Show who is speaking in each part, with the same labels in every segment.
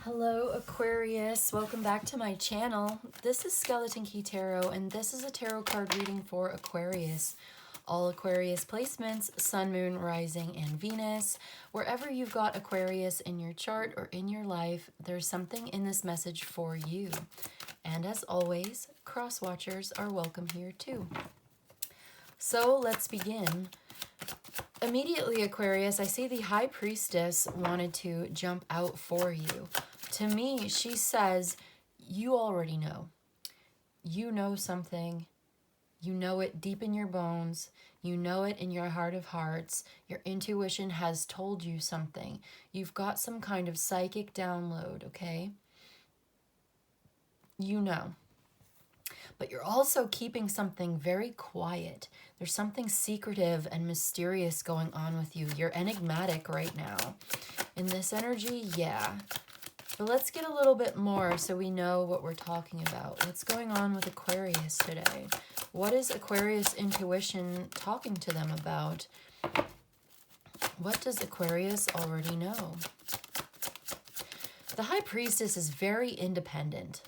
Speaker 1: Hello Aquarius, welcome back to my channel. This is Skeleton Key Tarot and this is a tarot card reading for Aquarius. All Aquarius placements, Sun, Moon, Rising, and Venus. Wherever you've got Aquarius in your chart or in your life, there's something in this message for you. And as always, cross watchers are welcome here too. So let's begin. Immediately, Aquarius, I see the High Priestess wanted to jump out for you. To me, she says, you already know. You know something. You know it deep in your bones. You know it in your heart of hearts. Your intuition has told you something. You've got some kind of psychic download, okay? You know. But you're also keeping something very quiet. There's something secretive and mysterious going on with you. You're enigmatic right now. In this energy, yeah. But let's get a little bit more so we know what we're talking about. What's going on with Aquarius today? What is Aquarius intuition talking to them about? What does Aquarius already know? The High Priestess is very independent.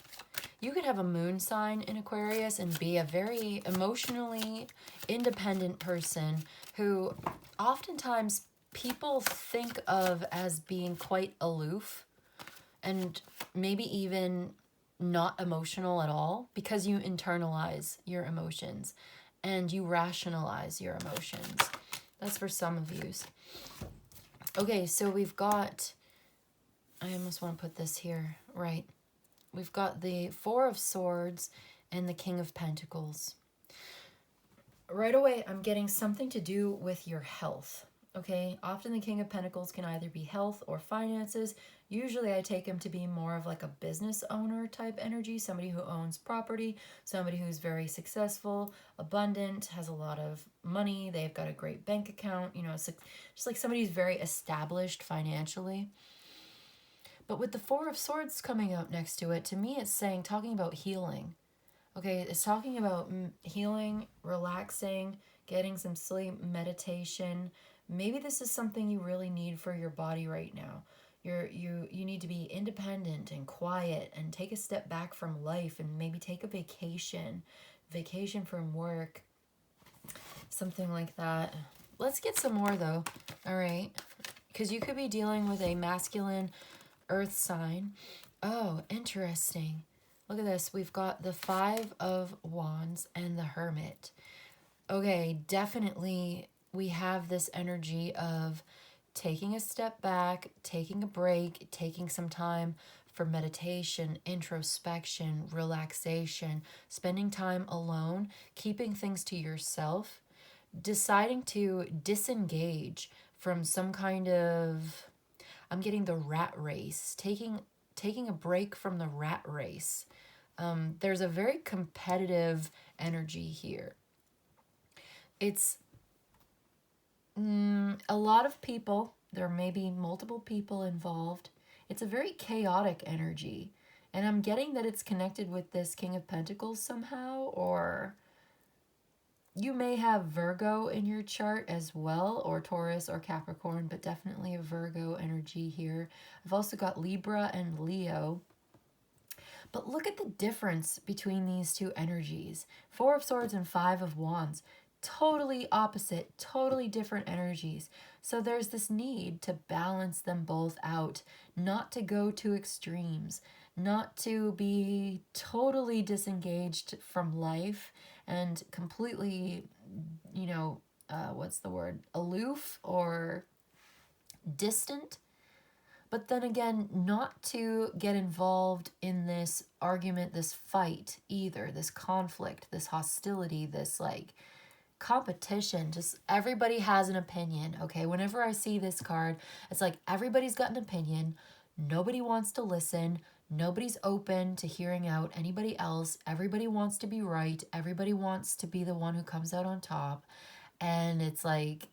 Speaker 1: You could have a moon sign in Aquarius and be a very emotionally independent person who oftentimes people think of as being quite aloof and maybe even not emotional at all because you internalize your emotions and you rationalize your emotions. That's for some of you. Okay, so we've got, I almost want to put this here, right. We've got the Four of Swords and the King of Pentacles. Right away, I'm getting something to do with your health, okay? Often the King of Pentacles can either be health or finances. Usually I take him to be more of like a business owner type energy, somebody who owns property, somebody who's very successful, abundant, has a lot of money, they've got a great bank account, you know, it's just like somebody who's very established financially. But with the Four of Swords coming out next to it, to me it's saying, talking about healing. Okay, it's talking about healing, relaxing, getting some sleep, meditation. Maybe this is something you really need for your body right now. You need to be independent and quiet and take a step back from life and maybe take a vacation from work, something like that. Let's get some more though, all right? Because you could be dealing with a masculine earth sign. Oh, interesting. Look at this. We've got the Five of Wands and the Hermit. Okay, definitely we have this energy of taking a step back, taking a break, taking some time for meditation, introspection, relaxation, spending time alone, keeping things to yourself, deciding to disengage from some kind of, I'm getting the rat race, taking a break from the rat race. There's a very competitive energy here. It's a lot of people. There may be multiple people involved. It's a very chaotic energy. And I'm getting that it's connected with this King of Pentacles somehow, or you may have Virgo in your chart as well, or Taurus or Capricorn, but definitely a Virgo energy here. I've also got Libra and Leo. But look at the difference between these two energies. Four of Swords and Five of Wands. Totally opposite, totally different energies. So there's this need to balance them both out, not to go to extremes, not to be totally disengaged from life and completely, you know, what's the word, aloof or distant. But then again, not to get involved in this argument, this fight either, this conflict, this hostility, this like competition. Just everybody has an opinion, okay? Whenever I see this card, it's like everybody's got an opinion. Nobody wants to listen. Nobody's open to hearing out anybody else. Everybody wants to be right. Everybody wants to be the one who comes out on top. And it's like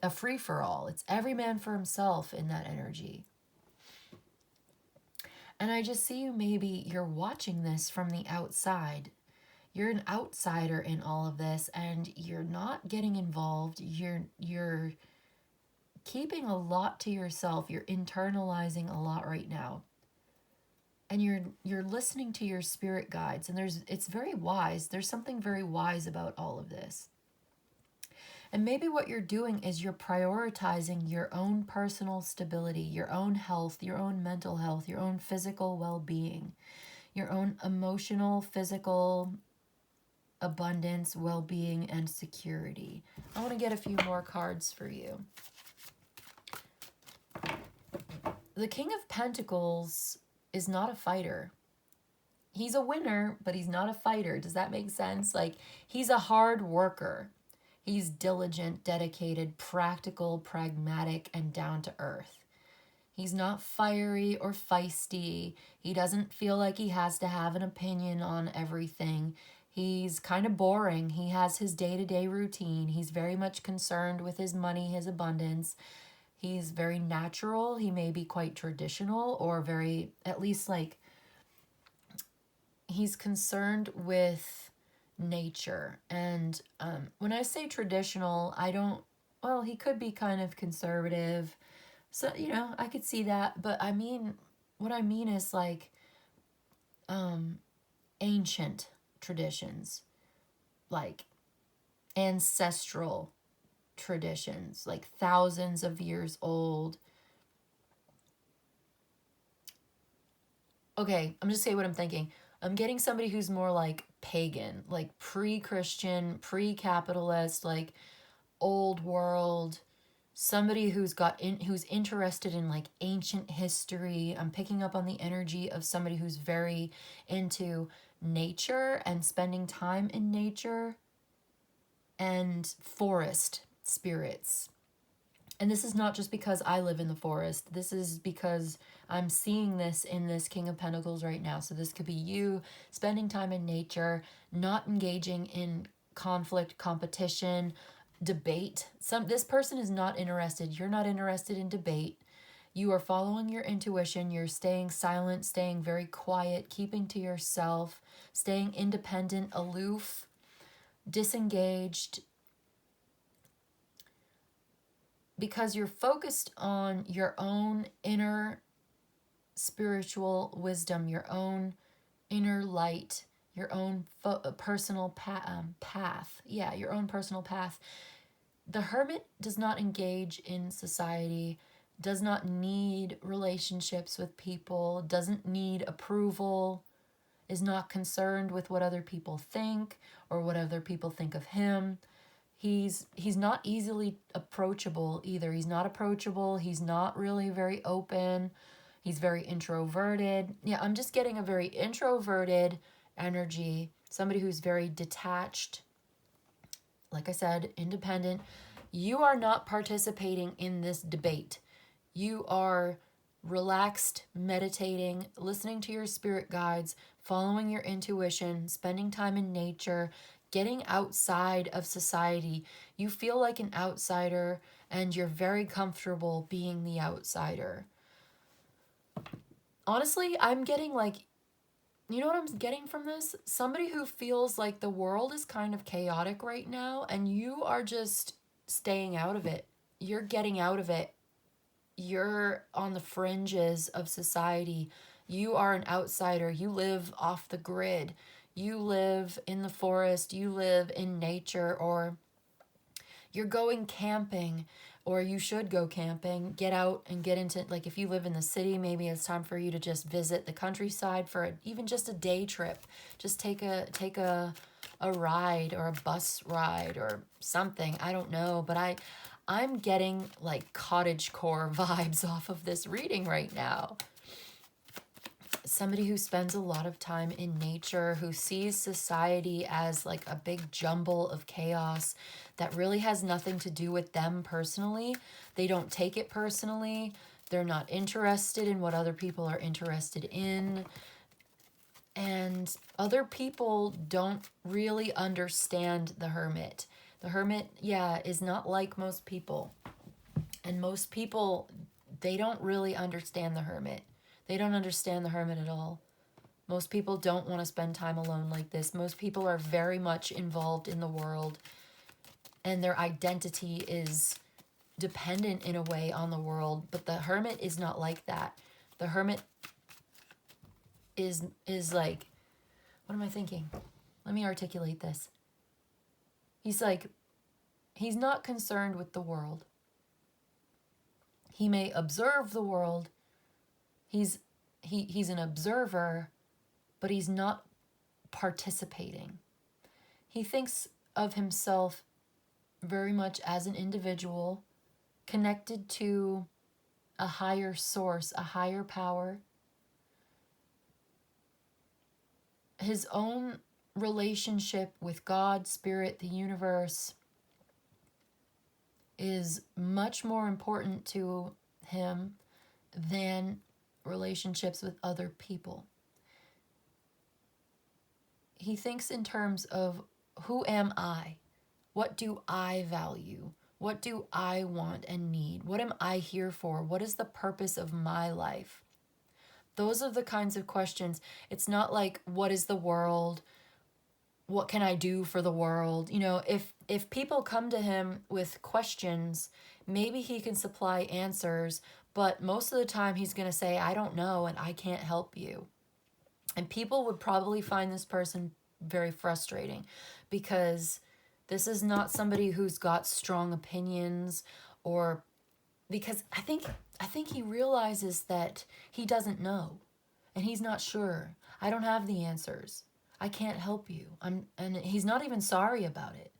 Speaker 1: a free-for-all. It's every man for himself in that energy. And I just see you, maybe you're watching this from the outside. You're an outsider in all of this and you're not getting involved. You're keeping a lot to yourself. You're internalizing a lot right now. and you're listening to your spirit guides, and it's very wise. There's something very wise about all of this. And maybe what you're doing is you're prioritizing your own personal stability, your own health, your own mental health, your own physical well-being, your own emotional, physical abundance, well-being, and security. I want to get a few more cards for you. The King of Pentacles is not a fighter. He's a winner, but he's not a fighter. Does that make sense? Like, he's a hard worker. He's diligent, dedicated, practical, pragmatic, and down to earth. He's not fiery or feisty. He doesn't feel like he has to have an opinion on everything. He's kind of boring. He has his day-to-day routine. He's very much concerned with his money, his abundance. He's very natural. He may be quite traditional, or very, at least like, he's concerned with nature. And when I say traditional, I don't, well, he could be kind of conservative. So, you know, I could see that. But I mean, what I mean is like ancient traditions, like ancestral traditions, like thousands of years old. Okay, I'm just saying what I'm thinking. I'm getting somebody who's more like pagan, like pre-Christian, pre-capitalist, like old world, somebody who's who's interested in like ancient history. I'm picking up on the energy of somebody who's very into nature and spending time in nature and forest spirits. And this is not just because I live in the forest. This is because I'm seeing this in this King of Pentacles right now. So this could be you spending time in nature, not engaging in conflict, competition, debate. This person is not interested. You're not interested in debate. You are following your intuition. You're staying silent, staying very quiet, keeping to yourself, staying independent, aloof, disengaged, because you're focused on your own inner spiritual wisdom, your own inner light, your own personal path. Yeah, your own personal path. The hermit does not engage in society, does not need relationships with people, doesn't need approval, is not concerned with what other people think or what other people think of him. He's not easily approachable either. He's not approachable. He's not really very open. He's very introverted. Yeah, I'm just getting a very introverted energy. Somebody who's very detached. Like I said, independent. You are not participating in this debate. You are relaxed, meditating, listening to your spirit guides, following your intuition, spending time in nature, getting outside of society. You feel like an outsider and you're very comfortable being the outsider. Honestly, I'm getting like, you know what I'm getting from this? Somebody who feels like the world is kind of chaotic right now and you are just staying out of it. You're getting out of it. You're on the fringes of society. You are an outsider. You live off the grid. You live in the forest, you live in nature, or you're going camping, or you should go camping. Get out and get into, like if you live in the city, maybe it's time for you to just visit the countryside for even just a day trip. Just take a ride or a bus ride or something. I don't know, but I'm getting like cottagecore vibes off of this reading right now. Somebody who spends a lot of time in nature, who sees society as like a big jumble of chaos that really has nothing to do with them personally. They don't take it personally. They're not interested in what other people are interested in. And other people don't really understand the hermit. The hermit, yeah, is not like most people. And most people, they don't really understand the hermit. They don't understand the hermit at all. Most people don't want to spend time alone like this. Most people are very much involved in the world, and their identity is dependent in a way on the world. But the hermit is not like that. The hermit is like, what am I thinking? Let me articulate this. He's like, he's not concerned with the world. He may observe the world. He's an observer, but he's not participating. He thinks of himself very much as an individual connected to a higher source, a higher power. His own relationship with God, Spirit, the universe is much more important to him than relationships with other people. He thinks in terms of, who am I? What do I value? What do I want and need? What am I here for? What is the purpose of my life? Those are the kinds of questions. It's not like, what is the world? What can I do for the world? You know, if people come to him with questions, maybe he can supply answers, but most of the time he's going to say, I don't know and I can't help you. And people would probably find this person very frustrating, because this is not somebody who's got strong opinions, or because I think he realizes that he doesn't know and he's not sure. I don't have the answers. I can't help you. And he's not even sorry about it.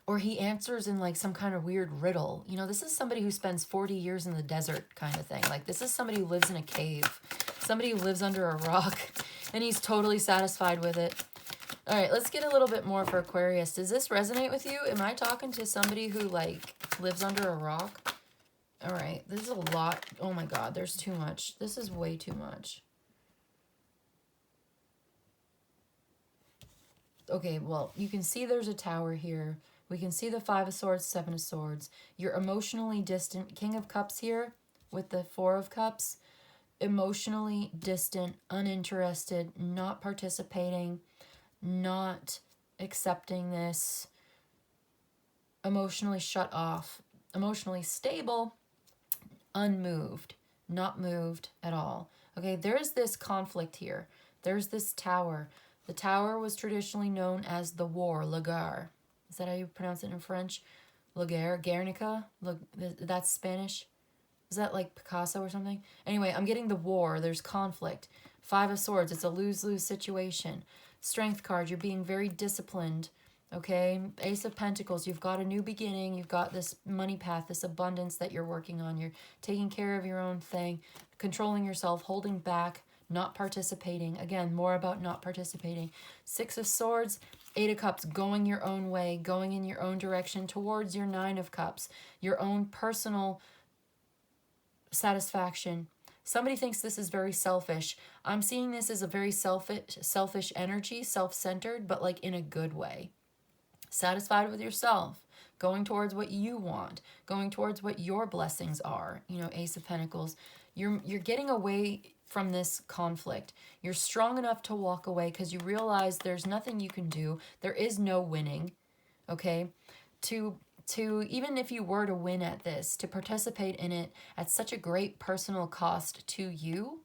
Speaker 1: Or he answers in like some kind of weird riddle. You know, this is somebody who spends 40 years in the desert kind of thing. Like, this is somebody who lives in a cave. Somebody who lives under a rock. And he's totally satisfied with it. All right, let's get a little bit more for Aquarius. Does this resonate with you? Am I talking to somebody who, like, lives under a rock? All right, this is a lot. Oh, my God, there's too much. This is way too much. Okay, well, you can see there's a tower here. We can see the 5 of Swords, 7 of Swords. You're emotionally distant. King of Cups here with the 4 of Cups. Emotionally distant, uninterested, not participating, not accepting this. Emotionally shut off. Emotionally stable, unmoved, not moved at all. Okay, there's this conflict here. There's this tower. The tower was traditionally known as the war, la guerre. Is that how you pronounce it in French? La guerre, Guernica? That's Spanish? Is that like Picasso or something? Anyway, I'm getting the war. There's conflict. 5 of Swords. It's a lose-lose situation. Strength card. You're being very disciplined. Okay? Ace of Pentacles. You've got a new beginning. You've got this money path, this abundance that you're working on. You're taking care of your own thing, controlling yourself, holding back, not participating. Again, more about not participating. 6 of Swords, 8 of Cups, going your own way, going in your own direction towards your 9 of Cups, your own personal satisfaction. Somebody thinks this is very selfish. I'm seeing this as a very selfish energy, self-centered, but like in a good way. Satisfied with yourself, going towards what you want, going towards what your blessings are. You know, Ace of Pentacles. You're getting away from this conflict. You're strong enough to walk away because you realize there's nothing you can do. There is no winning. Okay? To even if you were to win at this, to participate in it at such a great personal cost to you,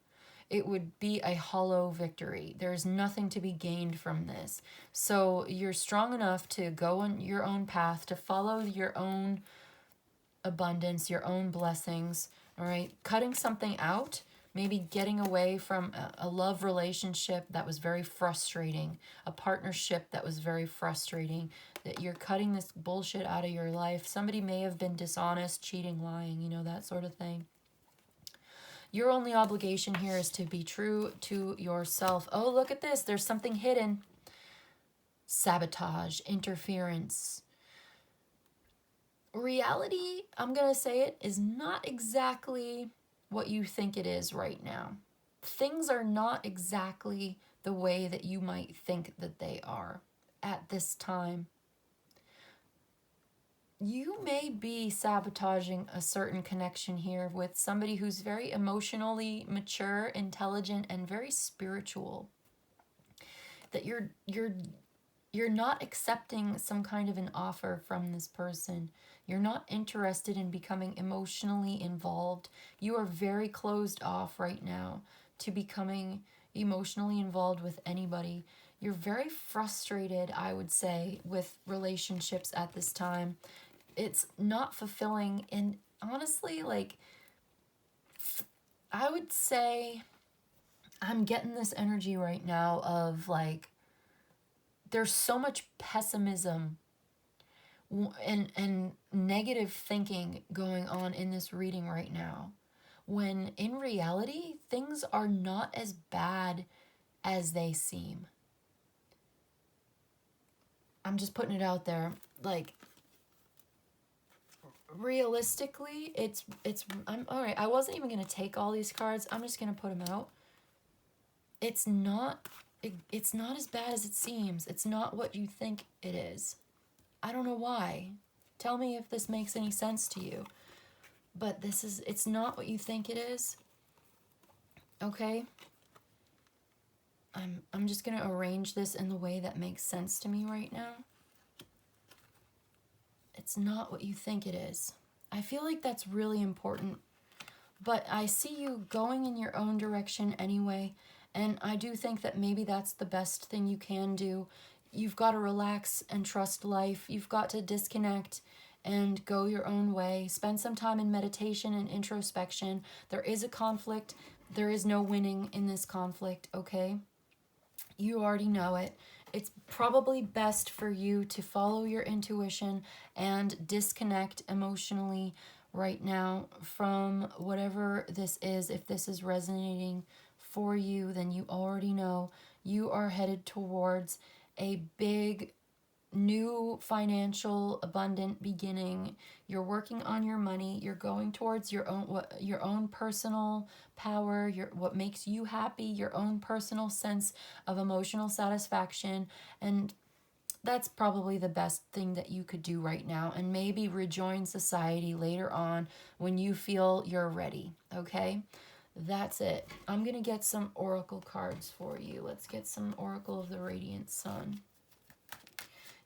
Speaker 1: it would be a hollow victory. There's nothing to be gained from this. So you're strong enough to go on your own path, to follow your own abundance, your own blessings, all right? Cutting something out, maybe getting away from a love relationship that was very frustrating, a partnership that was very frustrating, that you're cutting this bullshit out of your life. Somebody may have been dishonest, cheating, lying, you know, that sort of thing. Your only obligation here is to be true to yourself. Oh, look at this. There's something hidden. Sabotage, interference. Reality, I'm going to say it, is not exactly what you think it is right now. Things are not exactly the way that you might think that they are at this time. You may be sabotaging a certain connection here with somebody who's very emotionally mature, intelligent, and very spiritual. That you're not accepting some kind of an offer from this person. You're not interested in becoming emotionally involved. You are very closed off right now to becoming emotionally involved with anybody. You're very frustrated, I would say, with relationships at this time. It's not fulfilling. And honestly, like, I would say I'm getting this energy right now of like, there's so much pessimism and negative thinking going on in this reading right now, when in reality things are not as bad as they seem. I'm just putting it out there. Like, realistically, I'm all right. I wasn't even going to take all these cards. I'm just going to put them out. It's not it's not as bad as it seems. It's not what you think it is. I don't know why. Tell me if this makes any sense to you. But it's not what you think it is. Okay? I'm just going to arrange this in the way that makes sense to me right now. It's not what you think it is. I feel like that's really important. But I see you going in your own direction anyway, and I do think that maybe that's the best thing you can do. You've got to relax and trust life. You've got to disconnect and go your own way. Spend some time in meditation and introspection. There is a conflict. There is no winning in this conflict, okay? You already know it. It's probably best for you to follow your intuition and disconnect emotionally right now from whatever this is. If this is resonating for you, then you already know you are headed towards a big new financial abundant beginning. You're working on your money. You're going towards your own personal power, what makes you happy, your own personal sense of emotional satisfaction. And that's probably the best thing that you could do right now, and maybe rejoin society later on when you feel you're ready. Okay, that's it. I'm gonna get some oracle cards for you. Let's get some Oracle of the Radiant Sun.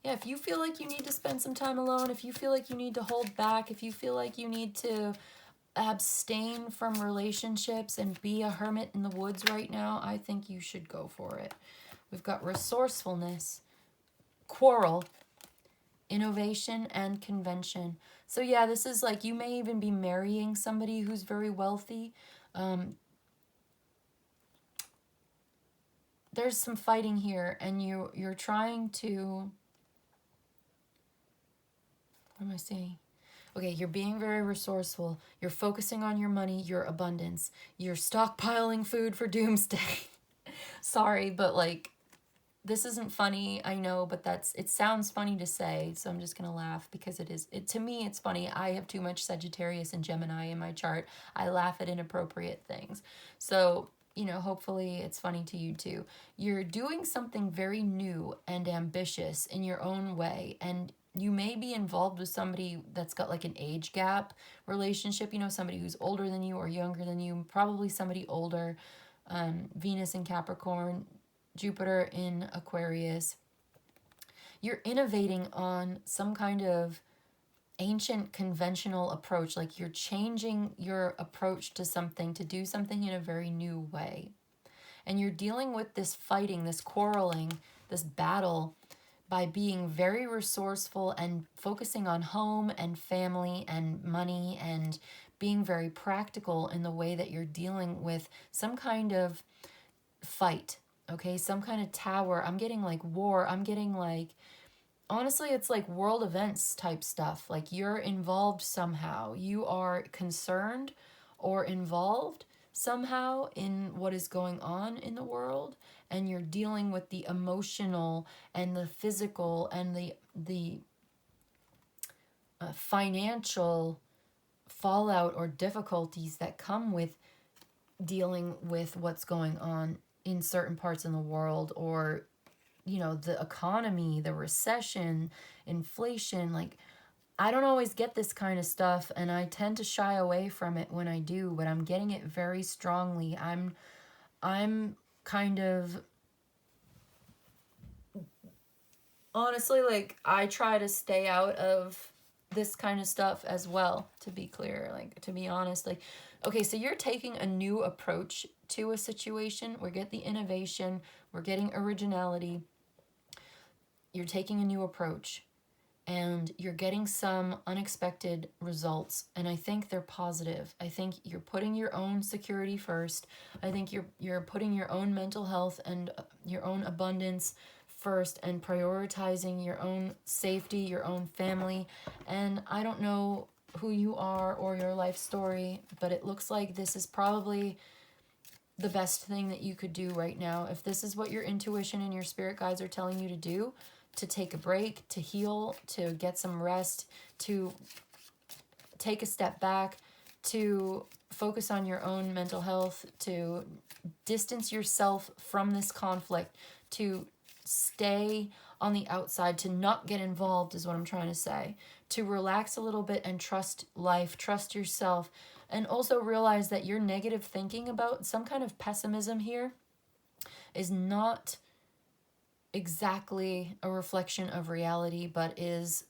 Speaker 1: Yeah, if you feel like you need to spend some time alone, if you feel like you need to hold back, if you feel like you need to abstain from relationships and be a hermit in the woods right now, I think you should go for it. We've got resourcefulness, quarrel, innovation, and convention. So yeah, this is like, you may even be marrying somebody who's very wealthy. There's some fighting here, and you're trying to... What am I saying? Okay, you're being very resourceful. You're focusing on your money, your abundance. You're stockpiling food for doomsday. Sorry, but like, this isn't funny, I know, but it sounds funny to say, so I'm just gonna laugh because to me it's funny. I have too much Sagittarius and Gemini in my chart. I laugh at inappropriate things. So, hopefully it's funny to you too. You're doing something very new and ambitious in your own way, and you may be involved with somebody that's got like an age gap relationship, somebody who's older than you or younger than you, probably somebody older. Venus in Capricorn, Jupiter in Aquarius. You're innovating on some kind of ancient conventional approach, like you're changing your approach to something, to do something in a very new way. And you're dealing with this fighting, this quarreling, this battle by being very resourceful and focusing on home and family and money, and being very practical in the way that you're dealing with some kind of fight, okay? Some kind of tower. I'm getting like war. I'm getting like, honestly, it's like world events type stuff. Like, you're involved somehow. You are concerned or involved somehow in what is going on in the world, and you're dealing with the emotional and the physical and the financial fallout or difficulties that come with dealing with what's going on in certain parts in the world, or the economy, the recession, inflation. Like, I don't always get this kind of stuff, and I tend to shy away from it when I do, but I'm getting it very strongly. I'm kind of, honestly, like, I try to stay out of this kind of stuff as well, to be clear, like, to be honest. Like, okay, so you're taking a new approach to a situation. We get the innovation, we're getting originality. You're taking a new approach and you're getting some unexpected results, and I think they're positive. I think you're putting your own security first. I think you're putting your own mental health and your own abundance first, and prioritizing your own safety, your own family. And I don't know who you are or your life story, but it looks like this is probably the best thing that you could do right now. If this is what your intuition and your spirit guides are telling you to do, to take a break, to heal, to get some rest, to take a step back, to focus on your own mental health, to distance yourself from this conflict, to stay on the outside, to not get involved is what I'm trying to say, to relax a little bit and trust life, trust yourself, and also realize that your negative thinking about some kind of pessimism here is not exactly a reflection of reality, but is,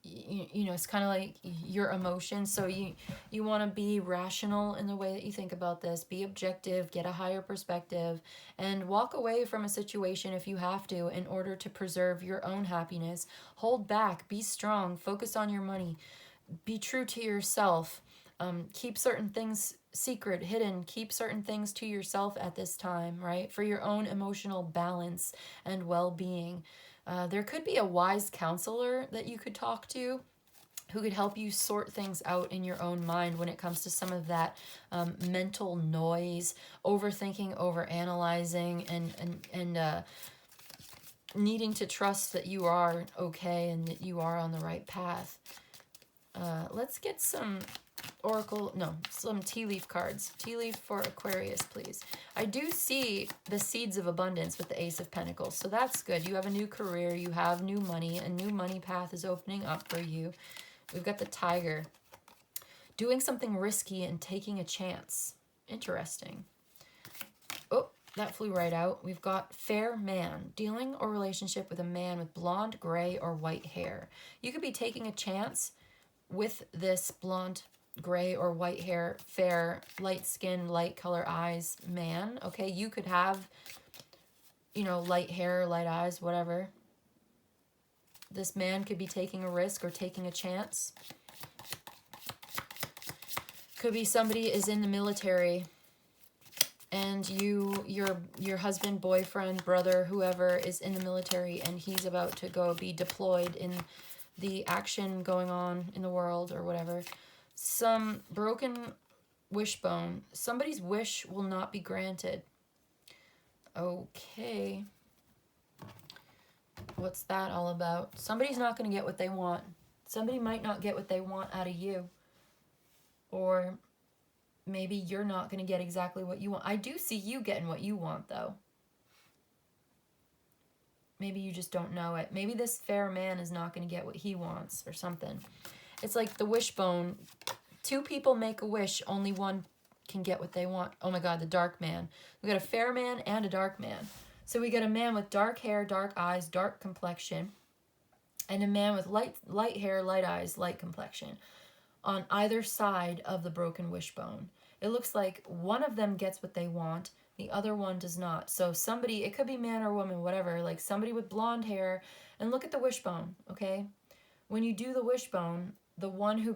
Speaker 1: you know, it's kind of like your emotions. So you want to be rational in the way that you think about this, be objective, get a higher perspective, and walk away from a situation if you have to, in order to preserve your own happiness. Hold back, be strong, focus on your money, be true to yourself. Keep certain things secret, hidden. Keep certain things to yourself at this time, right? For your own emotional balance and well-being. There could be a wise counselor that you could talk to who could help you sort things out in your own mind when it comes to some of that mental noise, overthinking, overanalyzing, and needing to trust that you are okay and that you are on the right path. Let's get some some tea leaf cards. Tea leaf for Aquarius, please. I do see the seeds of abundance with the Ace of Pentacles, so that's good. You have a new career, you have new money, a new money path is opening up for you. We've got the Tiger. Doing something risky and taking a chance. Interesting. Oh, that flew right out. We've got Fair Man. Dealing or relationship with a man with blonde, gray, or white hair. You could be taking a chance with this blonde, gray, or white hair, fair, light skin, light color eyes man. Okay, you could have, you know, light hair, light eyes, whatever. This man could be taking a risk or taking a chance. Could be somebody is in the military and your husband, boyfriend, brother, whoever is in the military, and he's about to go be deployed in the action going on in the world or whatever. Some broken wishbone. Somebody's wish will not be granted. Okay. What's that all about? Somebody's not going to get what they want. Somebody might not get what they want out of you. Or maybe you're not going to get exactly what you want. I do see you getting what you want, though. Maybe you just don't know it. Maybe this fair man is not going to get what he wants or something. It's like the wishbone. Two people make a wish. Only one can get what they want. Oh my God, the dark man. We got a fair man and a dark man. So we got a man with dark hair, dark eyes, dark complexion. And a man with light hair, light eyes, light complexion. On either side of the broken wishbone. It looks like one of them gets what they want. The other one does not. So somebody, it could be man or woman, whatever, like somebody with blonde hair. And look at the wishbone, okay? When you do the wishbone, the one who's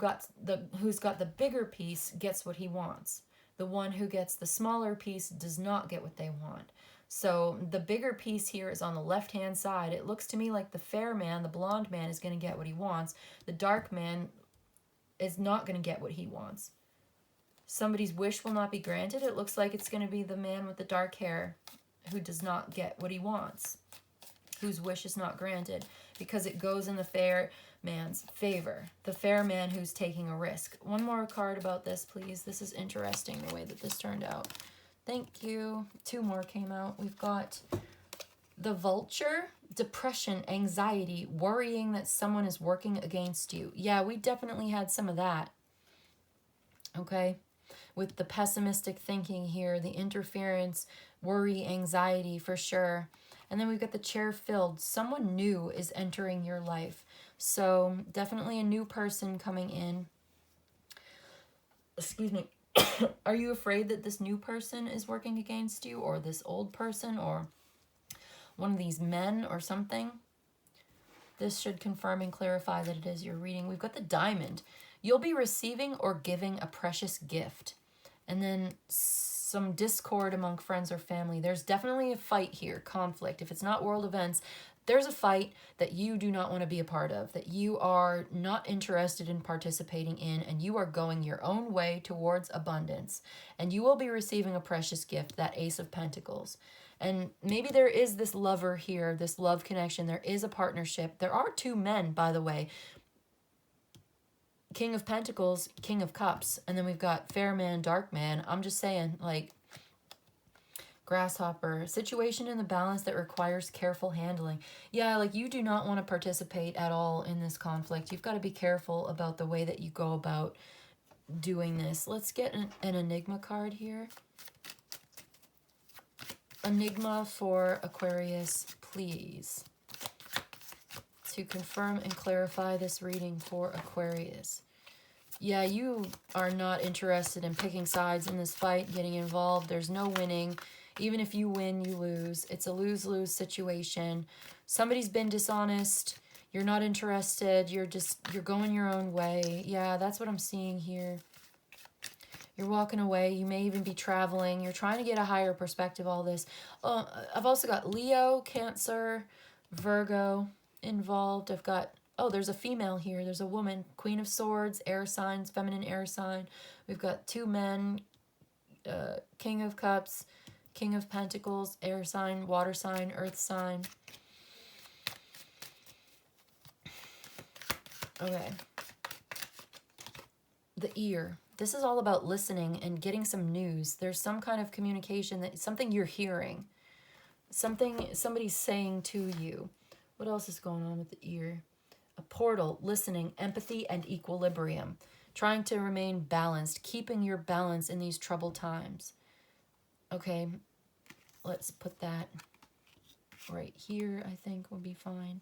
Speaker 1: got the bigger piece gets what he wants. The one who gets the smaller piece does not get what they want. So the bigger piece here is on the left-hand side. It looks to me like the fair man, the blonde man, is going to get what he wants. The dark man is not going to get what he wants. Somebody's wish will not be granted. It looks like it's going to be the man with the dark hair who does not get what he wants, whose wish is not granted, because it goes in the fair man's favor. The fair man who's taking a risk. One more card about this, please. This is interesting, the way that this turned out. Thank you. Two more came out. We've got the Vulture. Depression, anxiety, worrying that someone is working against you. Yeah, we definitely had some of that. Okay? With the pessimistic thinking here, the interference, worry, anxiety, for sure. And then we've got the chair filled. Someone new is entering your life. So definitely a new person coming in. Excuse me. Are you afraid that this new person is working against you, or this old person, or one of these men or something? This should confirm and clarify that it is your reading. We've got the Diamond. You'll be receiving or giving a precious gift. And then some discord among friends or family. There's definitely a fight here, conflict. If it's not world events, there's a fight that you do not want to be a part of, that you are not interested in participating in, and you are going your own way towards abundance. And you will be receiving a precious gift, that Ace of Pentacles. And maybe there is this lover here, this love connection. There is a partnership. There are two men, by the way. King of Pentacles, King of Cups. And then we've got Fair Man, Dark Man. I'm just saying, like, Grasshopper. Situation in the balance that requires careful handling. Yeah, like, you do not want to participate at all in this conflict. You've got to be careful about the way that you go about doing this. Let's get an Enigma card here. Enigma for Aquarius, please. To confirm and clarify this reading for Aquarius. Yeah, you are not interested in picking sides in this fight, getting involved. There's no winning. Even if you win, you lose. It's a lose-lose situation. Somebody's been dishonest. You're not interested. You're going your own way. Yeah, that's what I'm seeing here. You're walking away. You may even be traveling. You're trying to get a higher perspective, all this. I've also got Leo, Cancer, Virgo involved. I've got, oh, there's a female here. There's a woman, Queen of Swords, air signs, feminine air sign. We've got two men, King of Cups, King of Pentacles, air sign, water sign, earth sign. Okay. The ear. This is all about listening and getting some news. There's some kind of communication, that something you're hearing. Something somebody's saying to you. What else is going on with the ear? A portal, listening, empathy, and equilibrium. Trying to remain balanced, keeping your balance in these troubled times. Okay, let's put that right here, I think would be fine.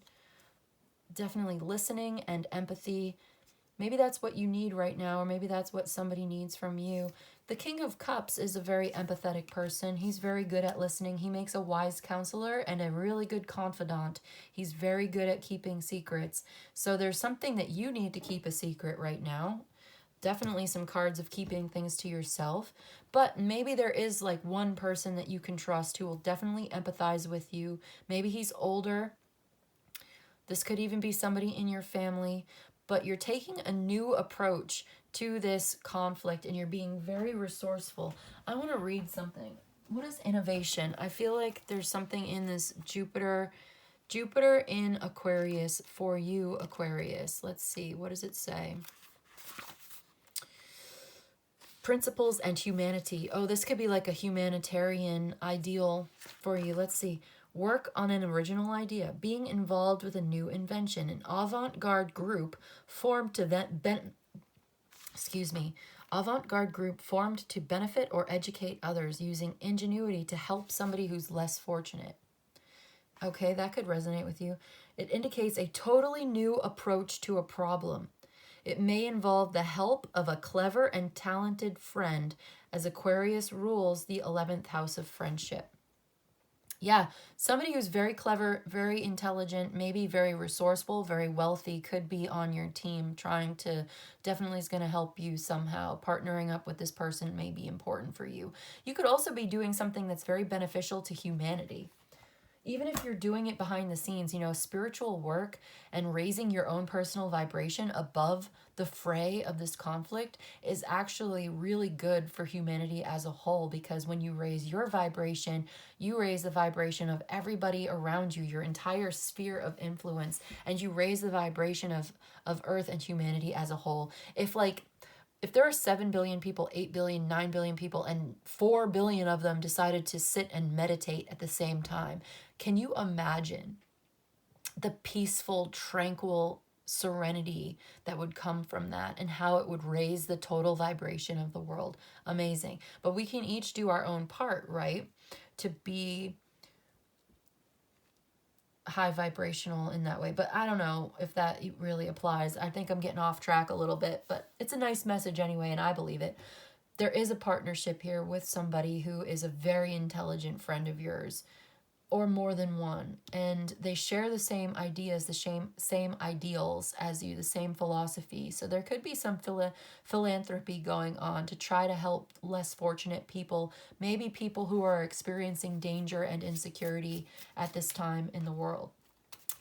Speaker 1: Definitely listening and empathy. Maybe that's what you need right now, or maybe that's what somebody needs from you. The King of Cups is a very empathetic person. He's very good at listening. He makes a wise counselor and a really good confidant. He's very good at keeping secrets. So there's something that you need to keep a secret right now. Definitely some cards of keeping things to yourself. But maybe there is like one person that you can trust who will definitely empathize with you. Maybe he's older. This could even be somebody in your family. But you're taking a new approach to this conflict and you're being very resourceful. I want to read something. What is innovation? I feel like there's something in this Jupiter in Aquarius for you, Aquarius. Let's see. What does it say? Principles and humanity. Oh, this could be like a humanitarian ideal for you. Let's see. Work on an original idea. Being involved with a new invention. An avant-garde group formed to avant-garde group formed to benefit or educate others, using ingenuity to help somebody who's less fortunate. Okay, that could resonate with you. It indicates a totally new approach to a problem. It may involve the help of a clever and talented friend, as Aquarius rules the 11th house of friendship. Yeah, somebody who's very clever, very intelligent, maybe very resourceful, very wealthy could be on your team, definitely is going to help you somehow. Partnering up with this person may be important for you. You could also be doing something that's very beneficial to humanity. Even if you're doing it behind the scenes, spiritual work and raising your own personal vibration above the fray of this conflict is actually really good for humanity as a whole, because when you raise your vibration, you raise the vibration of everybody around you, your entire sphere of influence, and you raise the vibration of Earth and humanity as a whole. If there are 7 billion people, 8 billion, 9 billion people, and 4 billion of them decided to sit and meditate at the same time, can you imagine the peaceful, tranquil serenity that would come from that, and how it would raise the total vibration of the world? Amazing. But we can each do our own part, right? To be high vibrational in that way. But I don't know if that really applies. I think I'm getting off track a little bit, but it's a nice message anyway, and I believe it. There is a partnership here with somebody who is a very intelligent friend of yours, or more than one, and they share the same ideas, the same ideals as you, the same philosophy. So there could be some philanthropy going on to try to help less fortunate people, maybe people who are experiencing danger and insecurity at this time in the world.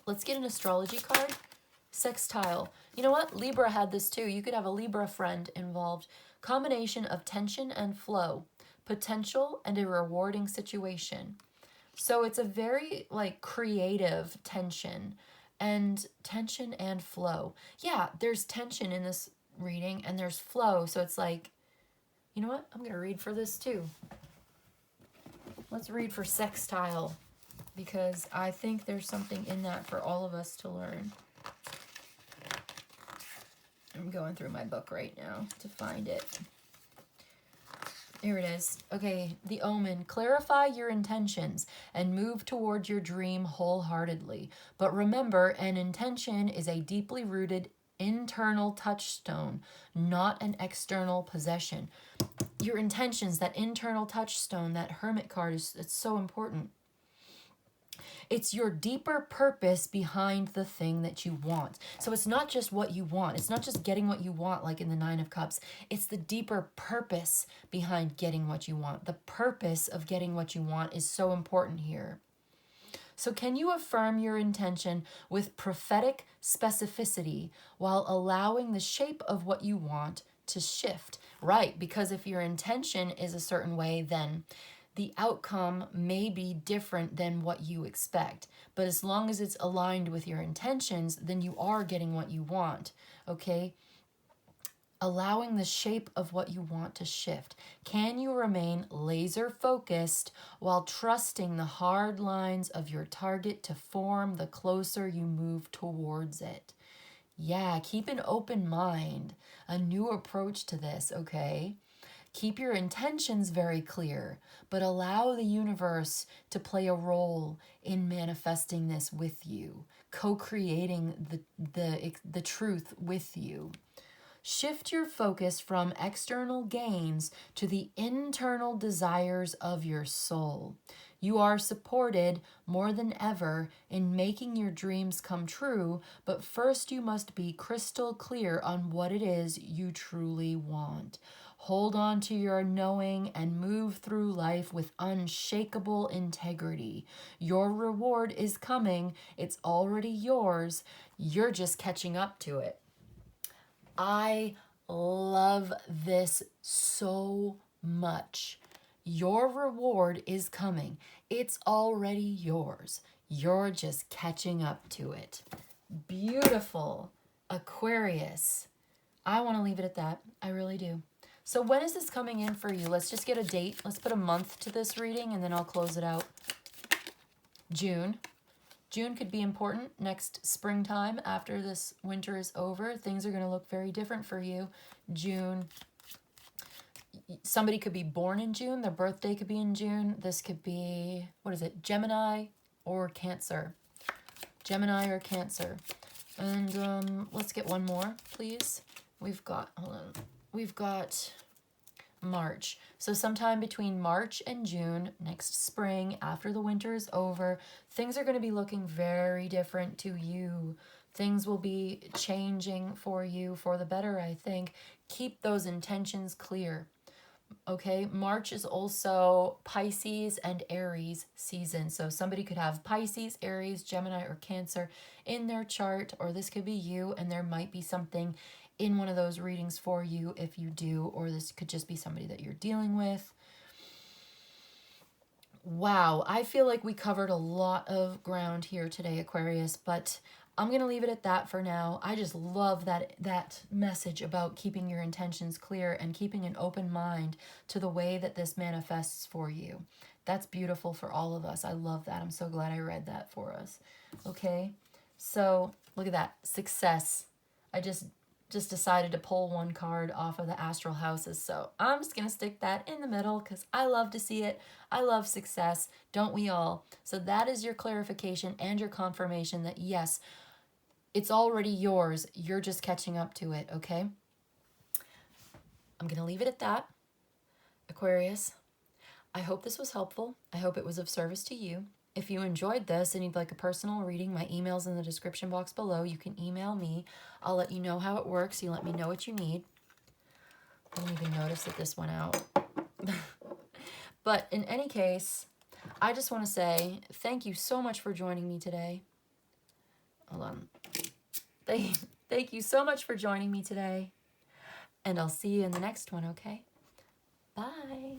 Speaker 1: Let's get an astrology card. Sextile. You know what? Libra had this too. You could have a Libra friend involved. Combination of tension and flow, potential and a rewarding situation. So it's a very like creative tension and flow. Yeah, there's tension in this reading and there's flow. So it's like, you know what? I'm going to read for this too. Let's read for sextile because I think there's something in that for all of us to learn. I'm going through my book right now to find it. Here it is. Okay, the Omen. Clarify your intentions and move towards your dream wholeheartedly. But remember, an intention is a deeply rooted internal touchstone, not an external possession. Your intentions, that internal touchstone, that Hermit card, it's so important. It's your deeper purpose behind the thing that you want. So it's not just what you want. It's not just getting what you want like in the Nine of Cups. It's the deeper purpose behind getting what you want. The purpose of getting what you want is so important here. So can you affirm your intention with prophetic specificity while allowing the shape of what you want to shift? Right, because if your intention is a certain way, then the outcome may be different than what you expect. But as long as it's aligned with your intentions, then you are getting what you want, okay? Allowing the shape of what you want to shift. Can you remain laser focused while trusting the hard lines of your target to form the closer you move towards it? Yeah, keep an open mind, a new approach to this, okay? Keep your intentions very clear, but allow the universe to play a role in manifesting this with you, co-creating the truth with you. Shift your focus from external gains to the internal desires of your soul. You are supported more than ever in making your dreams come true, but first you must be crystal clear on what it is you truly want. Hold on to your knowing and move through life with unshakable integrity. Your reward is coming. It's already yours. You're just catching up to it. I love this so much. Your reward is coming. It's already yours. You're just catching up to it. Beautiful. Aquarius. I want to leave it at that. I really do. So when is this coming in for you? Let's just get a date. Let's put a month to this reading and then I'll close it out. June. June could be important next springtime after this winter is over. Things are going to look very different for you. June. Somebody could be born in June. Their birthday could be in June. This could be, what is it? Gemini or Cancer. Gemini or Cancer. And let's get one more, please. We've got, hold on. We've got March. So sometime between March and June, next spring, after the winter is over, things are going to be looking very different to you. Things will be changing for you for the better, I think. Keep those intentions clear. Okay, March is also Pisces and Aries season. So somebody could have Pisces, Aries, Gemini, or Cancer in their chart, or this could be you, and there might be something in one of those readings for you if you do, or this could just be somebody that you're dealing with. Wow, I feel like we covered a lot of ground here today, Aquarius, but I'm going to leave it at that for now. I just love that message about keeping your intentions clear and keeping an open mind to the way that this manifests for you. That's beautiful for all of us. I love that. I'm so glad I read that for us. Okay, so look at that. Success. I just just decided to pull one card off of the astral houses. So I'm just going to stick that in the middle because I love to see it. I love success. Don't we all? So that is your clarification and your confirmation that yes, it's already yours. You're just catching up to it, okay? I'm going to leave it at that. Aquarius, I hope this was helpful. I hope it was of service to you. If you enjoyed this and you'd like a personal reading, my email's in the description box below. You can email me. I'll let you know how it works. You let me know what you need. I didn't even notice that this went out. But in any case, I just want to say thank you so much for joining me today. Hold on. Thank you so much for joining me today. And I'll see you in the next one, okay? Bye.